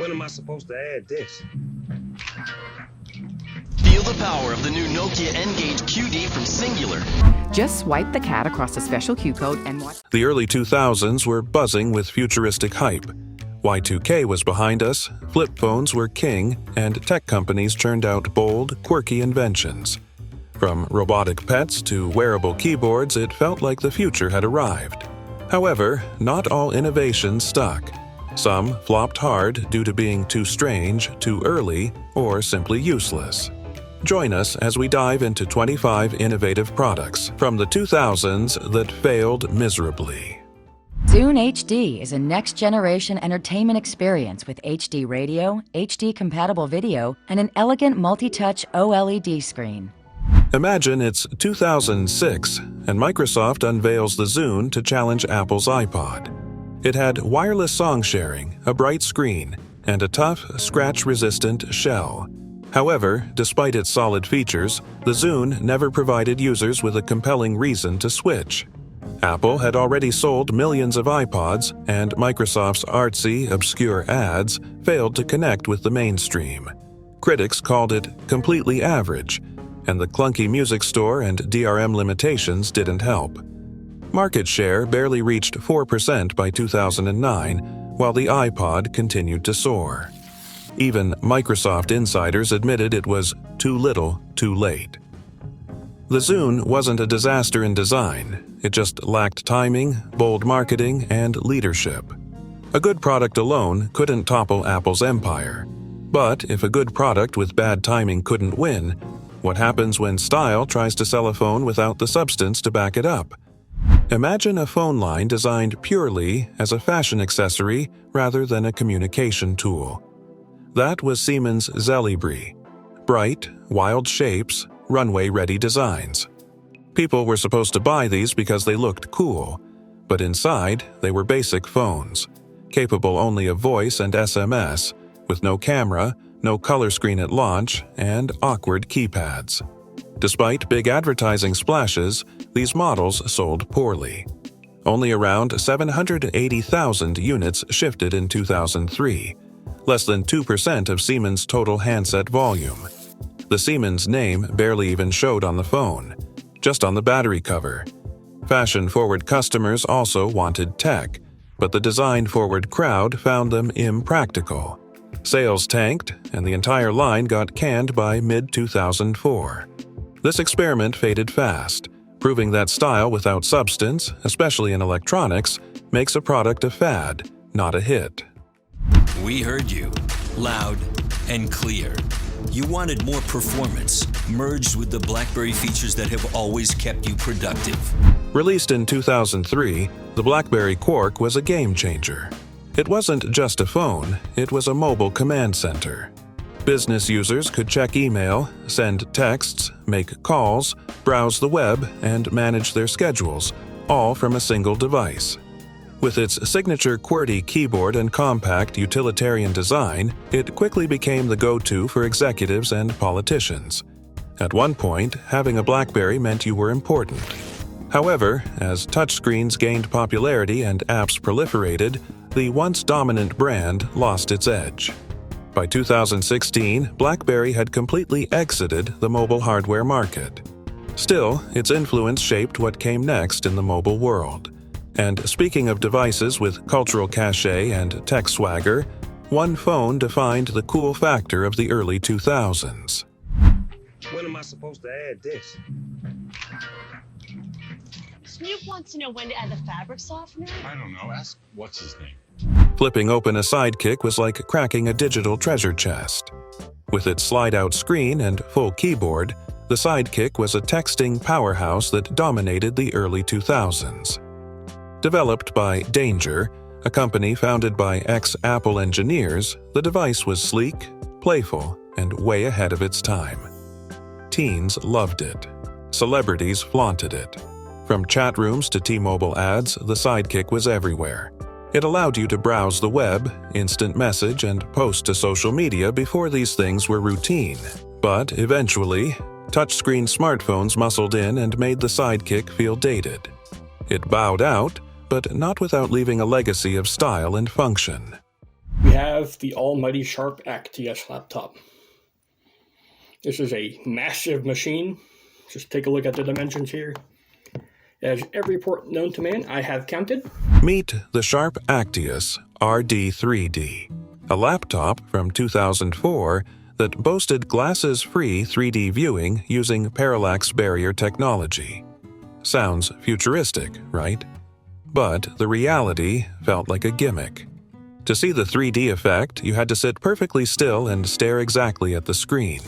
When am I supposed to add this? Feel the power of the new Nokia N-Gage QD from Singular. Just swipe the CAD across a special Q code and watch. The early 2000s were buzzing with futuristic hype. Y2K was behind us, flip phones were king, and tech companies churned out bold, quirky inventions. From robotic pets to wearable keyboards, it felt like the future had arrived. However, not all innovations stuck. Some flopped hard due to being too strange, too early, or simply useless. Join us as we dive into 25 innovative products from the 2000s that failed miserably. Zune HD is a next-generation entertainment experience with HD radio, HD-compatible video, and an elegant multi-touch OLED screen. Imagine it's 2006, and Microsoft unveils the Zune to challenge Apple's iPod. It had wireless song sharing, a bright screen, and a tough, scratch-resistant shell. However, despite its solid features, the Zune never provided users with a compelling reason to switch. Apple had already sold millions of iPods, and Microsoft's artsy, obscure ads failed to connect with the mainstream. Critics called it completely average, and the clunky music store and DRM limitations didn't help. Market share barely reached 4% by 2009, while the iPod continued to soar. Even Microsoft insiders admitted it was too little, too late. The Zune wasn't a disaster in design, it just lacked timing, bold marketing, and leadership. A good product alone couldn't topple Apple's empire. But if a good product with bad timing couldn't win, what happens when style tries to sell a phone without the substance to back it up? Imagine a phone line designed purely as a fashion accessory rather than a communication tool. That was Siemens' Zelibri. Bright, wild shapes, runway-ready designs. People were supposed to buy these because they looked cool, but inside they were basic phones, capable only of voice and SMS, with no camera, no color screen at launch, and awkward keypads. Despite big advertising splashes, these models sold poorly. Only around 780,000 units shifted in 2003, less than 2% of Siemens' total handset volume. The Siemens name barely even showed on the phone, just on the battery cover. Fashion-forward customers also wanted tech, but the design-forward crowd found them impractical. Sales tanked, and the entire line got canned by mid-2004. This experiment faded fast, proving that style without substance, especially in electronics, makes a product a fad, not a hit. We heard you, loud and clear. You wanted more performance, merged with the BlackBerry features that have always kept you productive. Released in 2003, the BlackBerry Quark was a game changer. It wasn't just a phone, it was a mobile command center. Business users could check email, send texts, make calls, browse the web, and manage their schedules, all from a single device. With its signature QWERTY keyboard and compact utilitarian design, it quickly became the go-to for executives and politicians. At one point, having a BlackBerry meant you were important. However, as touchscreens gained popularity and apps proliferated, the once dominant brand lost its edge. By 2016, BlackBerry had completely exited the mobile hardware market. Still, its influence shaped what came next in the mobile world. And speaking of devices with cultural cachet and tech swagger, one phone defined the cool factor of the early 2000s. When am I supposed to add this? Snoop wants to know when to add the fabric softener. I don't know. Ask what's his name. Flipping open a Sidekick was like cracking a digital treasure chest. With its slide-out screen and full keyboard, the Sidekick was a texting powerhouse that dominated the early 2000s. Developed by Danger, a company founded by ex-Apple engineers, the device was sleek, playful, and way ahead of its time. Teens loved it. Celebrities flaunted it. From chat rooms to T-Mobile ads, the Sidekick was everywhere. It allowed you to browse the web, instant message, and post to social media before these things were routine. But eventually, touchscreen smartphones muscled in and made the Sidekick feel dated. It bowed out, but not without leaving a legacy of style and function. we have the almighty Sharp Actius laptop. This is a massive machine. Just take a look at the dimensions here. It has every port known to man I have counted. Meet the Sharp Actius RD3D, a laptop from 2004 that boasted glasses-free 3D viewing using parallax barrier technology. Sounds futuristic, right? But the reality felt like a gimmick. To see the 3D effect, you had to sit perfectly still and stare exactly at the screen.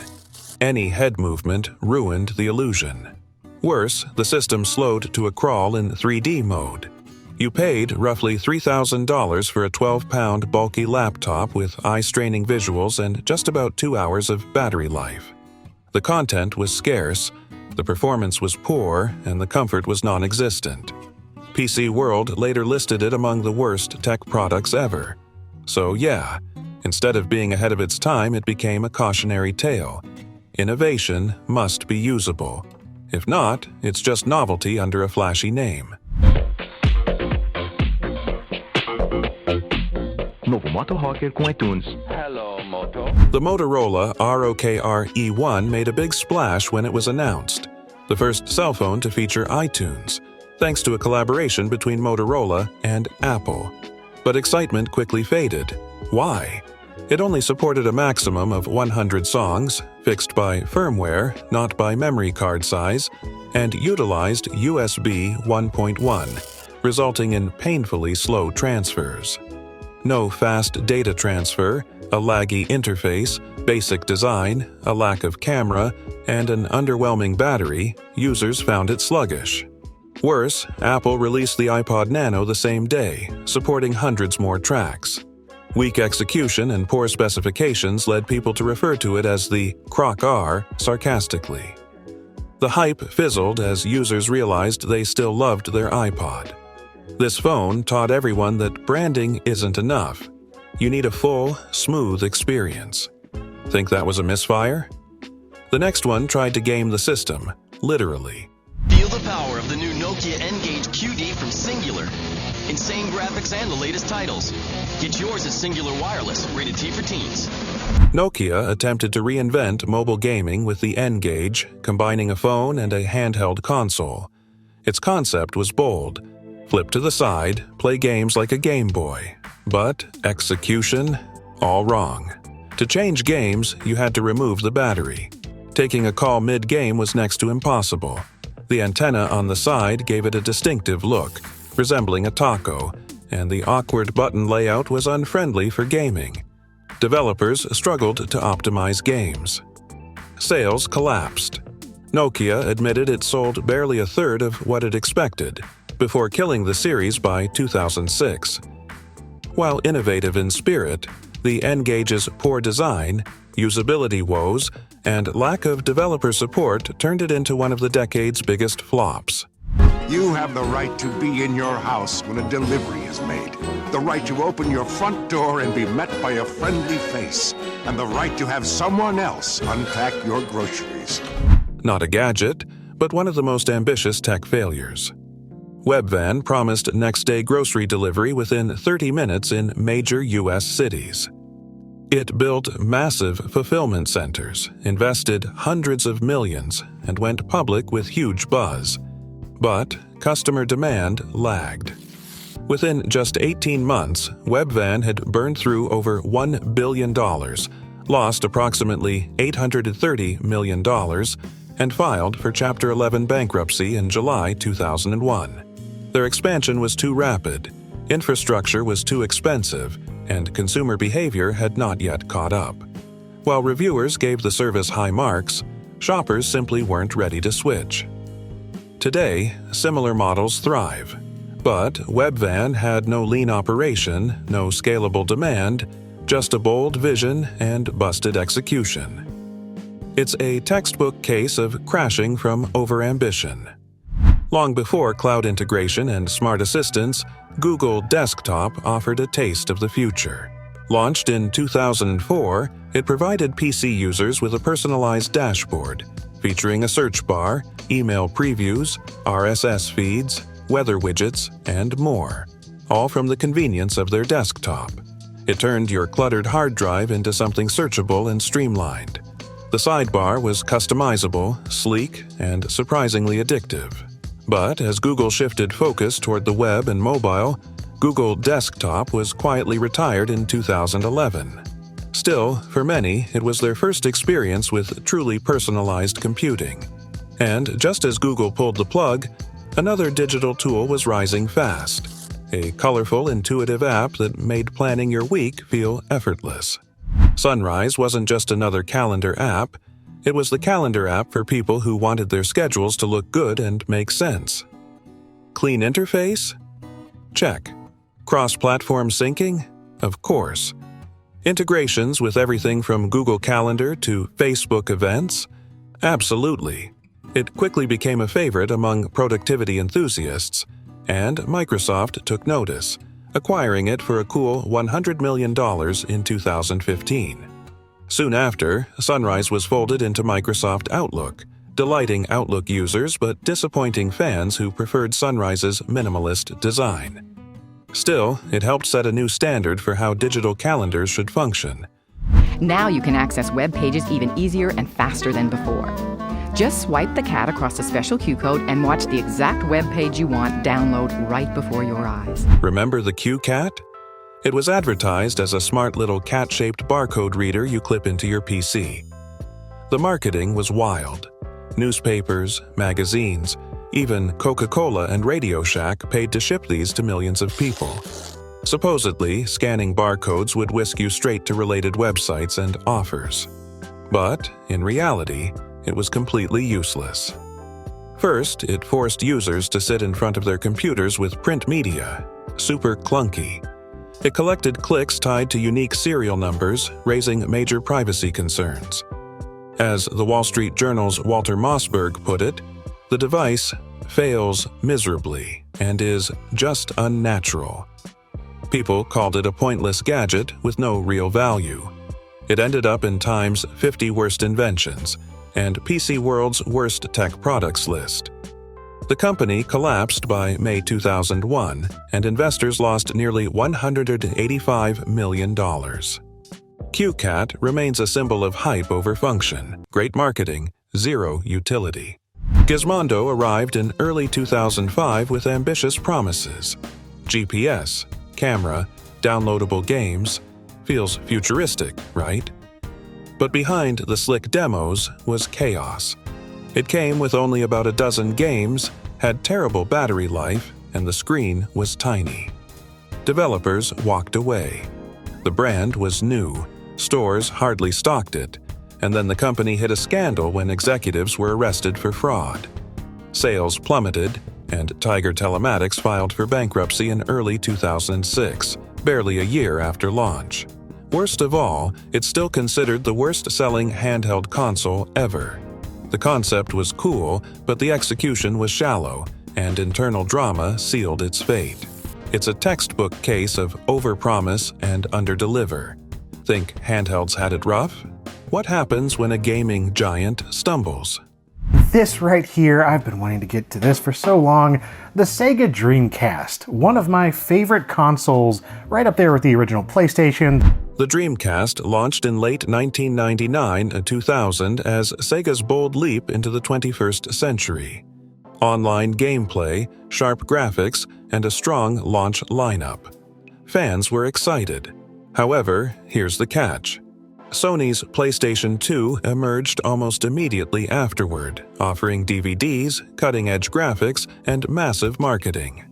Any head movement ruined the illusion. Worse, the system slowed to a crawl in 3D mode. You paid roughly $3,000 for a 12-pound bulky laptop with eye-straining visuals and just about 2 hours of battery life. The content was scarce, the performance was poor, and the comfort was non-existent. PC World later listed it among the worst tech products ever. So yeah, instead of being ahead of its time, it became a cautionary tale. Innovation must be usable. If not, it's just novelty under a flashy name. Novo Moto Rocker com iTunes. Hello, Moto. The Motorola ROKR E1 made a big splash when it was announced. The first cell phone to feature iTunes, thanks to a collaboration between Motorola and Apple. But excitement quickly faded. Why? It only supported a maximum of 100 songs, fixed by firmware, not by memory card size, and utilized USB 1.1, resulting in painfully slow transfers. No fast data transfer, a laggy interface, basic design, a lack of camera, and an underwhelming battery, users found it sluggish. Worse, Apple released the iPod Nano the same day, supporting hundreds more tracks. Weak execution and poor specifications led people to refer to it as the Croc R sarcastically. The hype fizzled as users realized they still loved their iPod. This phone taught everyone that branding isn't enough. You need a full, smooth experience. Think that was a misfire? The next one tried to game the system, literally. Feel the power of the new Nokia N-Gage QD from Singular. Insane graphics and the latest titles. Get yours at Singular Wireless, rated T for teens. Nokia attempted to reinvent mobile gaming with the N-Gage, combining a phone and a handheld console. Its concept was bold. Flip to the side, play games like a Game Boy. But execution? All wrong. To change games, you had to remove the battery. Taking a call mid-game was next to impossible. The antenna on the side gave it a distinctive look, resembling a taco, and the awkward button layout was unfriendly for gaming. Developers struggled to optimize games. Sales collapsed. Nokia admitted it sold barely a third of what it expected, before killing the series by 2006. While innovative in spirit, the N-Gage's poor design, usability woes, and lack of developer support turned it into one of the decade's biggest flops. You have the right to be in your house when a delivery is made. The right to open your front door and be met by a friendly face. And the right to have someone else unpack your groceries. Not a gadget, but one of the most ambitious tech failures. Webvan promised next-day grocery delivery within 30 minutes in major U.S. cities. It built massive fulfillment centers, invested hundreds of millions, and went public with huge buzz. But customer demand lagged. Within just 18 months, Webvan had burned through over $1 billion, lost approximately $830 million, and filed for Chapter 11 bankruptcy in July 2001. Their expansion was too rapid, infrastructure was too expensive, and consumer behavior had not yet caught up. While reviewers gave the service high marks, shoppers simply weren't ready to switch. Today, similar models thrive, but Webvan had no lean operation, no scalable demand, just a bold vision and busted execution. It's a textbook case of crashing from overambition. Long before cloud integration and smart assistants, Google Desktop offered a taste of the future. Launched in 2004, it provided PC users with a personalized dashboard, featuring a search bar, email previews, RSS feeds, weather widgets, and more, all from the convenience of their desktop. It turned your cluttered hard drive into something searchable and streamlined. The sidebar was customizable, sleek, and surprisingly addictive. But as Google shifted focus toward the web and mobile, Google Desktop was quietly retired in 2011. Still, for many, it was their first experience with truly personalized computing. And just as Google pulled the plug, another digital tool was rising fast. A colorful, intuitive app that made planning your week feel effortless. Sunrise wasn't just another calendar app. It was the calendar app for people who wanted their schedules to look good and make sense. Clean interface? Check. Cross-platform syncing? Of course. Integrations with everything from Google Calendar to Facebook events? Absolutely. It quickly became a favorite among productivity enthusiasts, and Microsoft took notice, acquiring it for a cool $100 million in 2015. Soon after, Sunrise was folded into Microsoft Outlook, delighting Outlook users but disappointing fans who preferred Sunrise's minimalist design. Still, it helped set a new standard for how digital calendars should function. Now you can access web pages even easier and faster than before. Just swipe the cat across a special Q code and watch the exact web page you want download right before your eyes. Remember the Q Cat? It was advertised as a smart little cat-shaped barcode reader you clip into your PC. The marketing was wild. Newspapers, magazines, even Coca-Cola and Radio Shack paid to ship these to millions of people. Supposedly, scanning barcodes would whisk you straight to related websites and offers. But, in reality, it was completely useless. First, it forced users to sit in front of their computers with print media, super clunky. It collected clicks tied to unique serial numbers, raising major privacy concerns. As the Wall Street Journal's Walter Mossberg put it, the device fails miserably and is just unnatural. People called it a pointless gadget with no real value. It ended up in Time's 50 Worst Inventions and PC World's Worst Tech Products list. The company collapsed by May 2001, and investors lost nearly $185 million. QCat remains a symbol of hype over function, great marketing, zero utility. Gizmondo arrived in early 2005 with ambitious promises. GPS, camera, downloadable games. Feels futuristic, right? But behind the slick demos was chaos. It came with only about a dozen games, had terrible battery life, and the screen was tiny. Developers walked away. The brand was new, stores hardly stocked it, and then the company hit a scandal when executives were arrested for fraud. Sales plummeted, and Tiger Telematics filed for bankruptcy in early 2006, barely a year after launch. Worst of all, it's still considered the worst-selling handheld console ever. The concept was cool, but the execution was shallow, and internal drama sealed its fate. It's a textbook case of overpromise and underdeliver. Think handhelds had it rough? What happens when a gaming giant stumbles? This right here, I've been wanting to get to this for so long. The Sega Dreamcast, one of my favorite consoles, right up there with the original PlayStation. The Dreamcast launched in late 1999 and 2000 as Sega's bold leap into the 21st century. Online gameplay, sharp graphics, and a strong launch lineup. Fans were excited. However, here's the catch. Sony's PlayStation 2 emerged almost immediately afterward, offering DVDs, cutting-edge graphics, and massive marketing.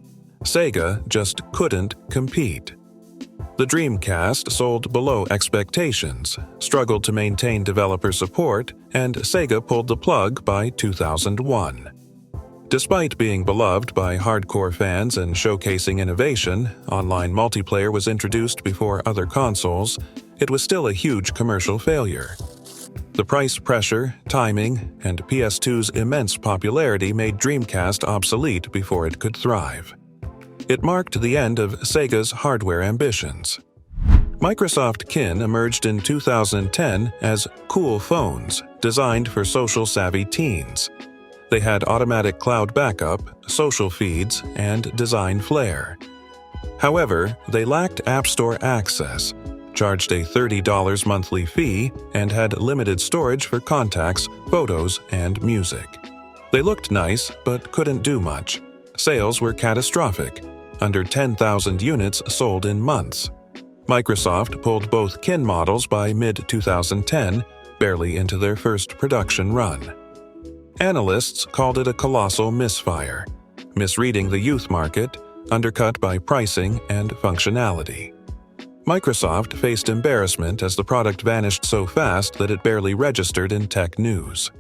Sega just couldn't compete. The Dreamcast sold below expectations, struggled to maintain developer support, and Sega pulled the plug by 2001. Despite being beloved by hardcore fans and showcasing innovation, online multiplayer was introduced before other consoles, it was still a huge commercial failure. The price pressure, timing, and PS2's immense popularity made Dreamcast obsolete before it could thrive. It marked the end of Sega's hardware ambitions. Microsoft Kin emerged in 2010 as cool phones designed for social-savvy teens. They had automatic cloud backup, social feeds, and design flair. However, they lacked App Store access, charged a $30 monthly fee, and had limited storage for contacts, photos, and music. They looked nice, but couldn't do much. Sales were catastrophic, under 10,000 units sold in months. Microsoft pulled both kin models by mid-2010, barely into their first production run. Analysts called it a colossal misfire, misreading the youth market, undercut by pricing and functionality. Microsoft faced embarrassment as the product vanished so fast that it barely registered in tech news.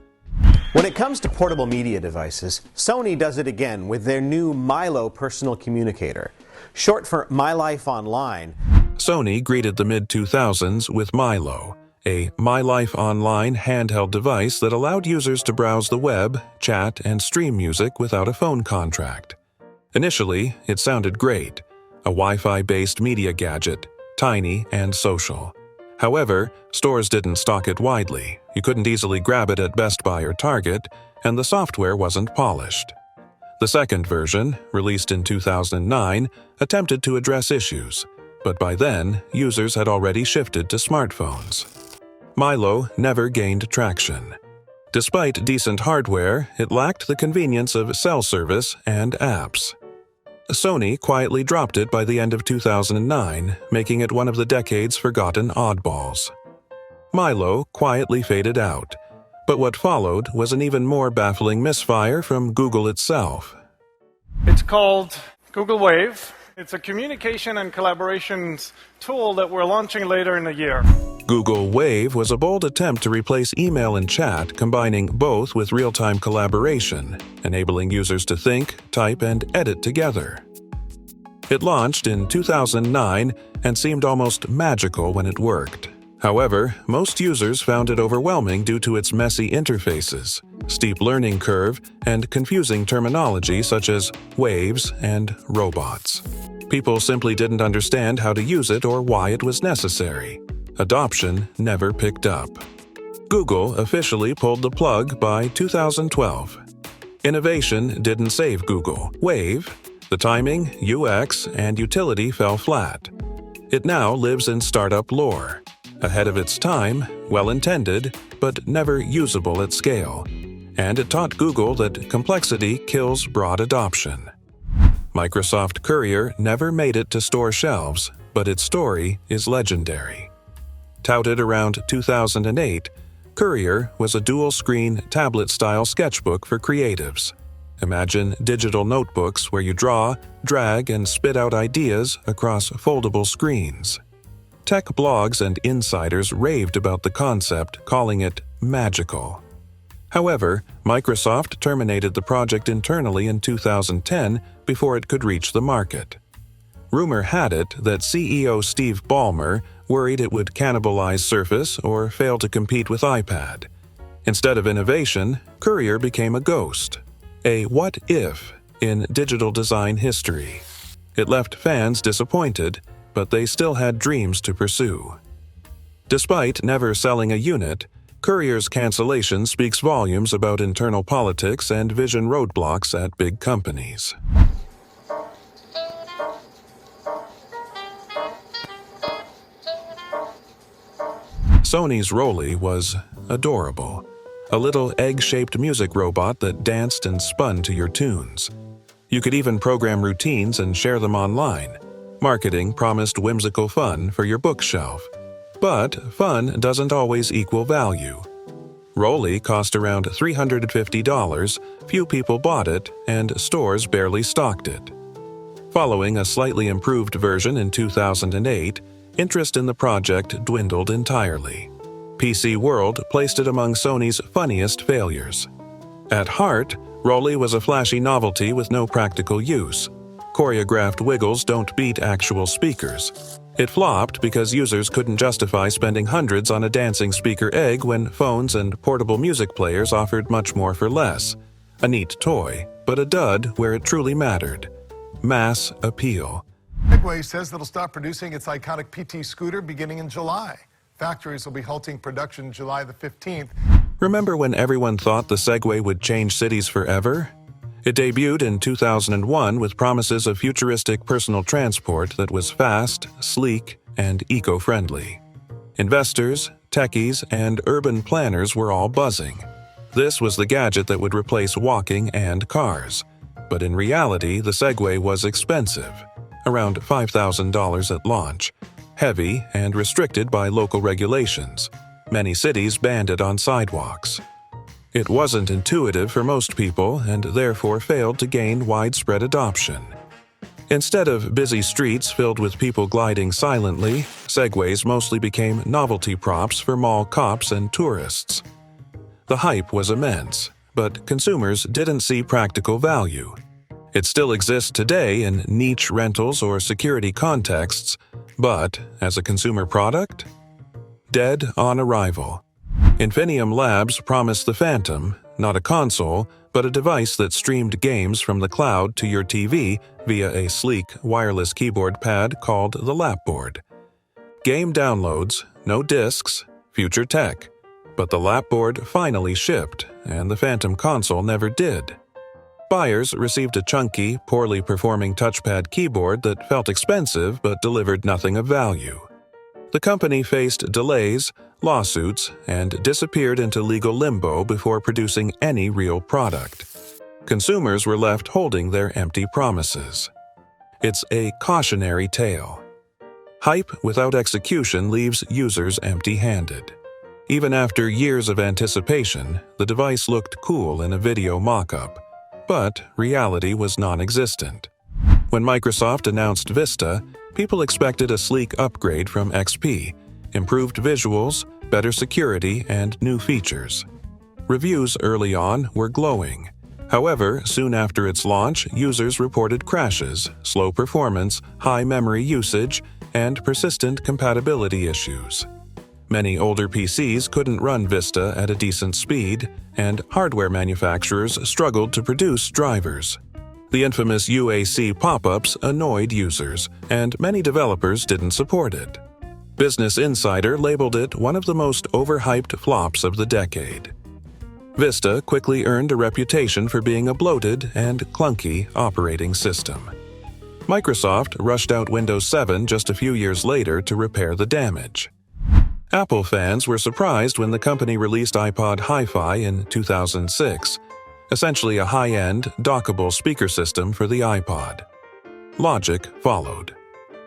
When it comes to portable media devices, Sony does it again with their new Milo personal communicator. Short for My Life Online. Sony greeted the mid-2000s with Milo, a My Life Online handheld device that allowed users to browse the web, chat, and stream music without a phone contract. Initially, it sounded great, a Wi-Fi-based media gadget, tiny and social. However, stores didn't stock it widely, you couldn't easily grab it at Best Buy or Target, and the software wasn't polished. The second version, released in 2009, attempted to address issues, but by then, users had already shifted to smartphones. Milo never gained traction. Despite decent hardware, it lacked the convenience of cell service and apps. Sony quietly dropped it by the end of 2009, making it one of the decade's forgotten oddballs. Milo quietly faded out, but what followed was an even more baffling misfire from Google itself. It's called Google Wave. It's a communication and collaborations tool that we're launching later in the year. Google Wave was a bold attempt to replace email and chat, combining both with real-time collaboration, enabling users to think, type, and edit together. It launched in 2009 and seemed almost magical when it worked. However, most users found it overwhelming due to its messy interfaces, steep learning curve, and confusing terminology such as waves and robots. People simply didn't understand how to use it or why it was necessary. Adoption never picked up. Google officially pulled the plug by 2012. Innovation didn't save Google. Wave, the timing, UX, and utility fell flat. It now lives in startup lore. Ahead of its time, well-intended, but never usable at scale. And it taught Google that complexity kills broad adoption. Microsoft Courier never made it to store shelves, but its story is legendary. Touted around 2008, Courier was a dual-screen, tablet-style sketchbook for creatives. Imagine digital notebooks where you draw, drag, and spit out ideas across foldable screens. Tech blogs and insiders raved about the concept, calling it magical. However, Microsoft terminated the project internally in 2010 before it could reach the market. Rumor had it that CEO Steve Ballmer worried it would cannibalize Surface or fail to compete with iPad. Instead of innovation, Courier became a ghost, a what if in digital design history. It left fans disappointed, but they still had dreams to pursue. Despite never selling a unit, Courier's cancellation speaks volumes about internal politics and vision roadblocks at big companies. Sony's Roly was adorable. A little egg-shaped music robot that danced and spun to your tunes. You could even program routines and share them online. Marketing promised whimsical fun for your bookshelf. But fun doesn't always equal value. Roly cost around $350, few people bought it, and stores barely stocked it. Following a slightly improved version in 2008, interest in the project dwindled entirely. PC World placed it among Sony's funniest failures. At heart, Roly was a flashy novelty with no practical use. Choreographed wiggles don't beat actual speakers. It flopped because users couldn't justify spending hundreds on a dancing speaker egg when phones and portable music players offered much more for less. A neat toy, but a dud where it truly mattered. Mass appeal. Segway says it'll stop producing its iconic PT scooter beginning in July. Factories will be halting production July the 15th. Remember when everyone thought the Segway would change cities forever? It debuted in 2001 with promises of futuristic personal transport that was fast, sleek, and eco-friendly. Investors, techies, and urban planners were all buzzing. This was the gadget that would replace walking and cars. But in reality, the Segway was expensive, around $5,000 at launch, heavy and restricted by local regulations. Many cities banned it on sidewalks. It wasn't intuitive for most people and therefore failed to gain widespread adoption. Instead of busy streets filled with people gliding silently, Segways mostly became novelty props for mall cops and tourists. The hype was immense, but consumers didn't see practical value. It still exists today in niche rentals or security contexts, but as a consumer product? Dead on arrival. Infinium Labs promised the Phantom, not a console, but a device that streamed games from the cloud to your TV via a sleek wireless keyboard pad called the Lapboard. Game downloads, no discs, future tech. But the Lapboard finally shipped, and the Phantom console never did. Buyers received a chunky, poorly performing touchpad keyboard that felt expensive but delivered nothing of value. The company faced delays, lawsuits, and disappeared into legal limbo before producing any real product. Consumers were left holding their empty promises. It's a cautionary tale. Hype without execution leaves users empty-handed. Even after years of anticipation, the device looked cool in a video mock-up, but reality was non-existent. When Microsoft announced Vista, people expected a sleek upgrade from XP, improved visuals, better security, and new features. Reviews early on were glowing. However, soon after its launch, users reported crashes, slow performance, high memory usage, and persistent compatibility issues. Many older PCs couldn't run Vista at a decent speed, and hardware manufacturers struggled to produce drivers. The infamous UAC pop-ups annoyed users, and many developers didn't support it. Business Insider labeled it one of the most overhyped flops of the decade. Vista quickly earned a reputation for being a bloated and clunky operating system. Microsoft rushed out Windows 7 just a few years later to repair the damage. Apple fans were surprised when the company released iPod Hi-Fi in 2006, essentially a high-end, dockable speaker system for the iPod. Logic followed.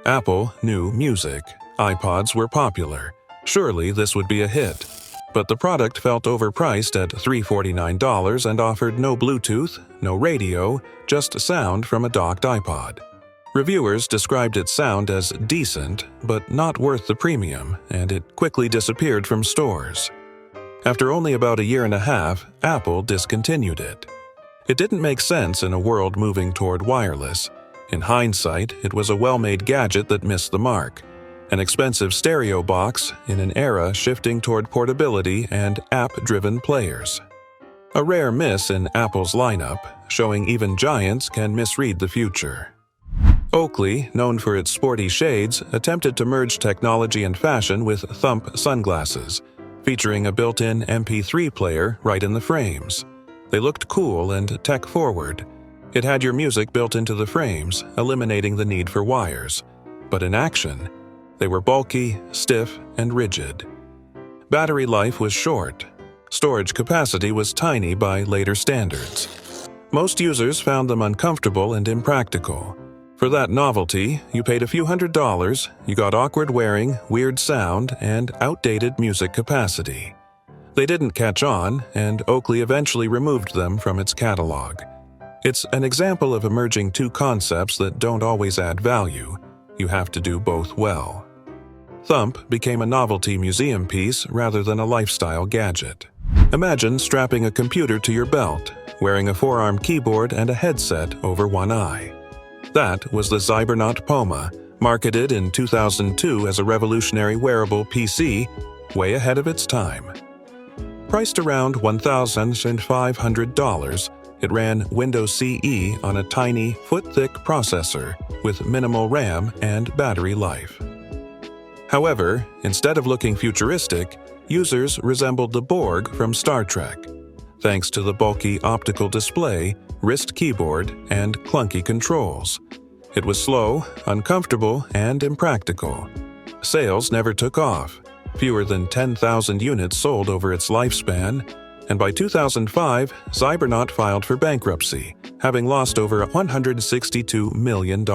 Apple knew music. iPods were popular. Surely this would be a hit. But the product felt overpriced at $349 and offered no Bluetooth, no radio, just sound from a docked iPod. Reviewers described its sound as decent, but not worth the premium, and it quickly disappeared from stores. After only about a year and a half, Apple discontinued it. It didn't make sense in a world moving toward wireless. In hindsight, it was a well-made gadget that missed the mark. An expensive stereo box in an era shifting toward portability and app-driven players. A rare miss in Apple's lineup, showing even giants can misread the future. Oakley, known for its sporty shades, attempted to merge technology and fashion with Thump sunglasses, featuring a built-in MP3 player right in the frames. They looked cool and tech-forward. It had your music built into the frames, eliminating the need for wires. But in action, they were bulky, stiff, and rigid. Battery life was short. Storage capacity was tiny by later standards. Most users found them uncomfortable and impractical. For that novelty, you paid a few $100s, you got awkward wearing, weird sound, and outdated music capacity. They didn't catch on, and Oakley eventually removed them from its catalog. It's an example of merging two concepts that don't always add value. You have to do both well. Thump became a novelty museum piece rather than a lifestyle gadget. Imagine strapping a computer to your belt, wearing a forearm keyboard and a headset over one eye. That was the Cybernaut Poma, marketed in 2002 as a revolutionary wearable PC, way ahead of its time. Priced around $1,500, it ran Windows CE on a tiny, foot-thick processor with minimal RAM and battery life. However, instead of looking futuristic, users resembled the Borg from Star Trek. thanks to the bulky optical display, wrist keyboard, and clunky controls. It was slow, uncomfortable, and impractical. Sales never took off. Fewer than 10,000 units sold over its lifespan, and by 2005, Cybernaut filed for bankruptcy, having lost over $162 million.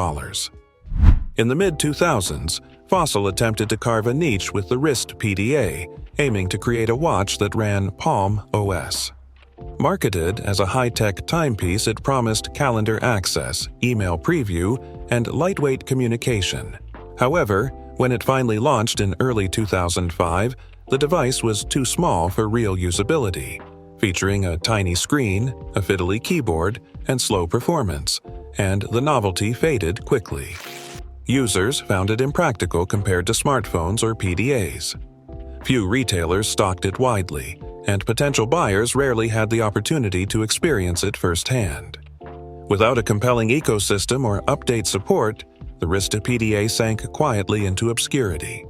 In the mid-2000s, Fossil attempted to carve a niche with the wrist PDA, aiming to create a watch that ran Palm OS. Marketed as a high-tech timepiece, it promised calendar access, email preview, and lightweight communication. However, when it finally launched in early 2005, the device was too small for real usability, featuring a tiny screen, a fiddly keyboard, and slow performance, and the novelty faded quickly. Users found it impractical compared to smartphones or PDAs. Few retailers stocked it widely, and potential buyers rarely had the opportunity to experience it firsthand. Without a compelling ecosystem or update support, the Arista PDA sank quietly into obscurity.